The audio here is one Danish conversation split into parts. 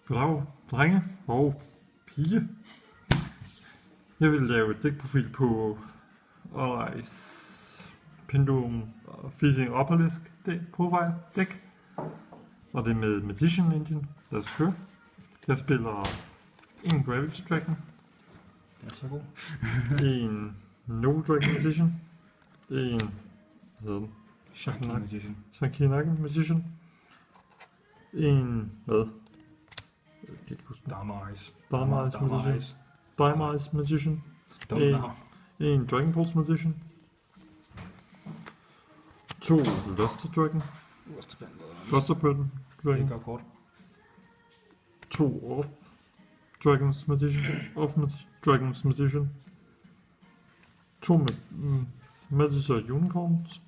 Goddag, drenge og pige. Jeg vil lave et dækprofil på Allies Pendulum og Fishing Obelisk profile dæk. Og det er med Magician Engine. Lad os køre. Jeg spiller en Gravity Dragon. Det er så god. En No Dragon Magician. En, hvad hedder den? Shakinaki Magician. En, hvad? Jeg kan ikke huske den. Dharma Ice Magician. En Dragon Pulse Magician. 2 Luster Dragon. Luster Dragon. Det går kort. 2 Off Dragons Magician. Dragons Magician. 2 Magister Unicorns.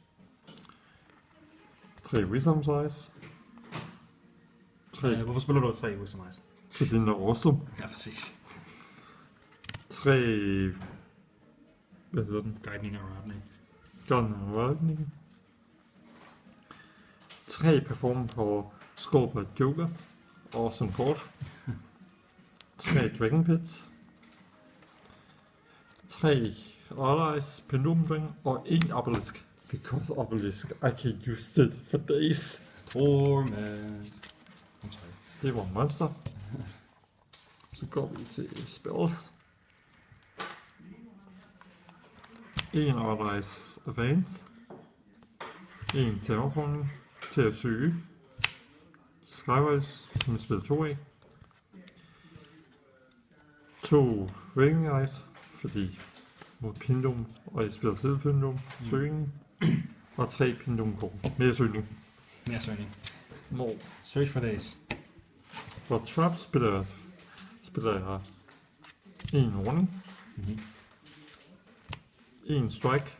3 Wisdom's Eyes. Hvorfor spiller du 3 Wisdom Eyes? Så det er awesome. Ja, præcis. 3... Hvad hedder den? Guiding Around. Gun 3 perform på Scorpion Joker. Awesome kort. 3 Dragon Pits. 3 Allies Pendulum Dragon. Og 1 Obelisk. Because Obelisk, I can use it for days. Torment. Det var monster. Så går vi til spells. 1 Allies Advance. 1 Terraforming til at søge. Skywise, som jeg spiller 2 af. 2 Raving Eyes, fordi mod Pendulum, og jeg spiller selv Pendulum, søgning. Og 3 Pendulum kort. Mere søgning. Mere søgning. Når Search for days. for Trap spiller jeg 1 Warning. 1 Strike.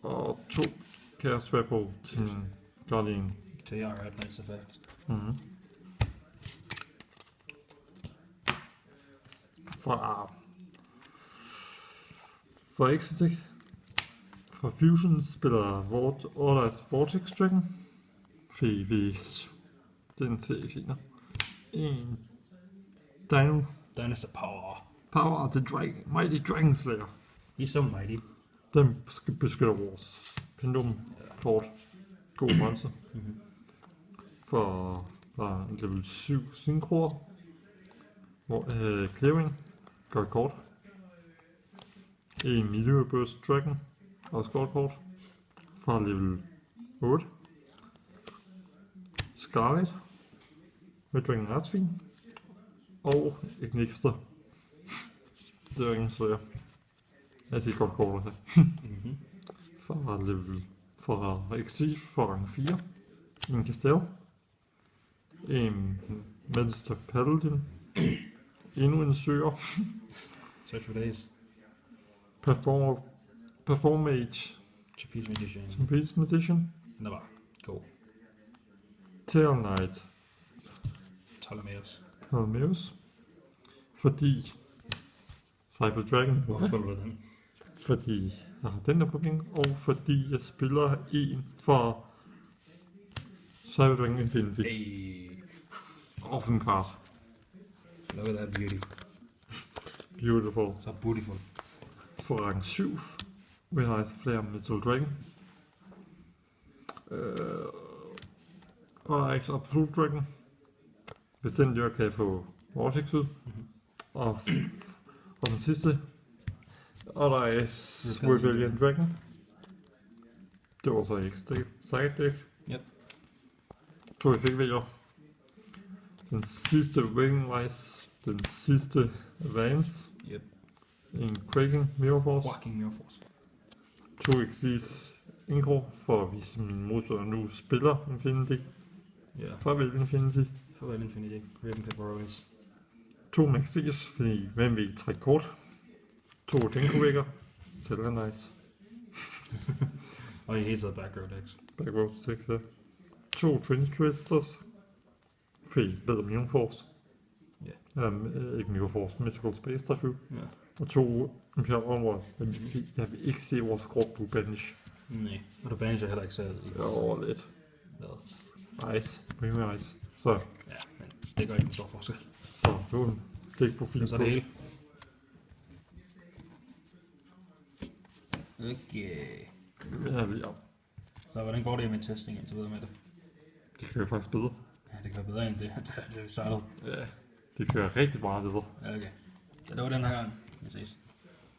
Og 2 Chaos Trapple til min Guardian. Til jeg har nice effect. For Exotic. For Fusion spiller Allies Vortex Dragon. Fævis. Den ser senere. En Dynasty Power. Power of the Mighty Dragon Slayer. He's so mighty. Den beskytter vores Pendulum kort. God monster. For level 7 Synchro. Clearing. Godt kort. En Meteor Burst Dragon. Også godt kort. Fra level 8. Scarlet. Med Dragon Artsfiend. Og et ekstra. Det er ingen slayer. Jeg siger godt kort her. Fra level. Fra Exif. Fra rang 4. En Castel. En Magister Paladin. Endnu en søger. Search for days. Perform Mage. Peace Magician. Som Peace Magician. Den er bare god. Terror Knight. Ptolemaeus. Fordi Cyber Dragon. Hvorfor spiller du den? Fordi jeg har den der problem, og fordi jeg spiller en for Cyber Dragon Infinity. Hey. Awesome card. Look at that beauty. Beautiful. Så beautiful. For rang 7 vil jeg flere Metal Dragon. Og X Absolute Dragon. Hvis den dør, kan jeg få Vortex ud. Og den sidste. Og der er Rebellion Dragon. Det var så ekstra side deck. Yep. 2 effektvælger. Den sidste Wing Rise. Den sidste Advance. Yep. En Quaking Mirror Force. Walking Mirror Force. 2 Exis Incro, for at vise min modstander nu spiller Infinity. Ja. Farvel Infinity. Farvel Infinity. Raven Pepperonis. 2 Maxis, fordi hvem vil ikke trække kort. 2 Denko-vækker. Tæller nice. Og i hele taget back row decks. Back row decks, ja. 2 Trench Twisters. Fordi bedre Mirror Force. Ja. Ikke Mirror Force, Mythical Space Traffic. Ja. Og 2 Imperial Onward. Jeg vil ikke se vores kort på Banish. Nej. Og du banisher heller ikke selv. Jo, lidt. Hvad? Ice. Premium Ice. Så Ja, men Det gør ikke en stor forskel. Så det var en dækprofil Så er på. det hele. Okay. Ja, vi er. Så hvordan går det med testing indtil videre med det? Det kører faktisk bedre. Ja, det kører bedre end det vi startede. Ja, det kører rigtig meget bedre. Ja, okay. Så det var den her gang. Vi ses.